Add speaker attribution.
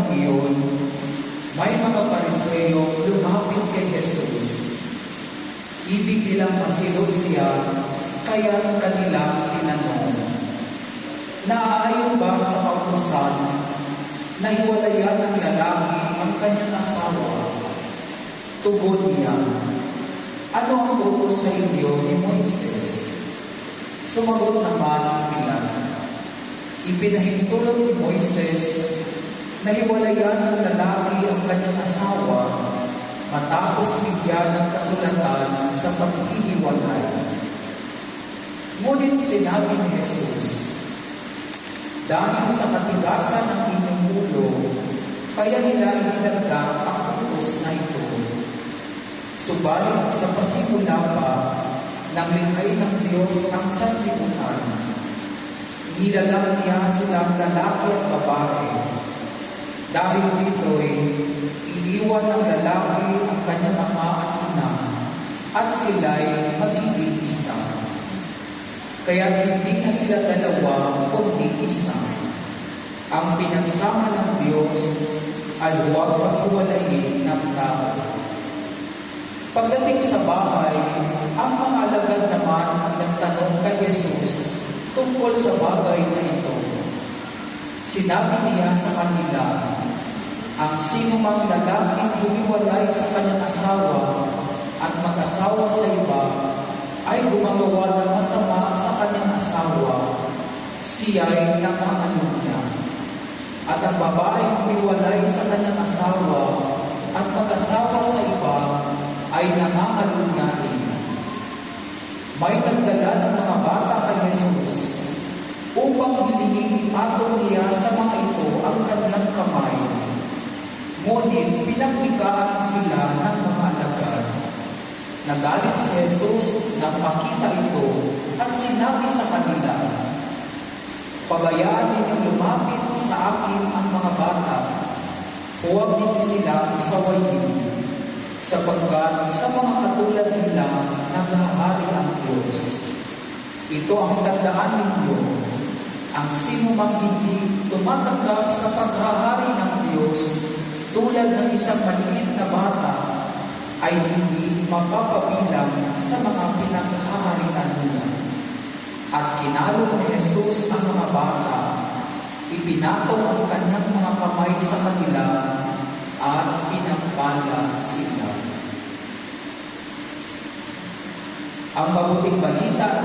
Speaker 1: panahong iyon, may mga Pariseo lumapit kay Jesus. Ibig nilang masilot siya, kaya kanila tinanong, naaayon ba sa kautusan na hiwalayan ng lalaki ang kanyang asawa? Tugon niya, ano ang utos sa inyo ni Moises? Sumagot naman sila, ipinahintulot ni Moises na hiwalayan ng lalaki ang kanyang asawa matapos bigyan ng kasulatan sa paghihiwalay. Ngunit sinabi ni Jesus, dahil sa katigasan ng inyong ulo, kaya nila inilagda ang utos na ito. Subalit sa pasimula pa, nang likhain ng Diyos ang sanlibutan, nilalang niya silang lalaki at babae. Dahil dito'y iniwan ng lalaki ang kanyang ama at ina, at sila'y magiging isa. Kaya hindi na sila dalawa, kundi isa. Ang pinagsama ng Diyos ay huwag paghiwalayin ng tao. Pagdating sa bahay, ang mga alagad naman ang nagtanong kay Jesus tungkol sa bagay na ito. Sinabi niya sa kanila, ang sino mang lalaking humiwalay sa kanyang asawa at mag-asawa sa iba ay gumagawa ng masama sa kanyang asawa, siya'y nangangalunya. At ang babaeng humiwalay sa kanyang asawa at mag-asawa sa iba ay nangangalunya rin. May nagdala ng mga bata kay Jesus upang hilingin ipatong niya sa mga ito ang kanyang kamay. Ngunit pinagbigaan sila ng mga alagad. Nagalit si Jesus nang makita ito at sinabi sa kanila, pabayaan ninyong lumapit sa akin ang mga bata, huwag ninyo silang sawayin, sapagkat sa mga katulad nila naghahari ang Diyos. Ito ang tandaan ninyo, ang sino mang hindi tumatanggap sa paghahari ng Diyos tulad ng isang maliit na bata, ay hindi mapapabilang sa mga pinaghaharian niya. At kinalog ni Jesus ang mga bata, ipinatong ang kanyang mga kamay sa kanila, at pinagpala sila. Ang mabuting balita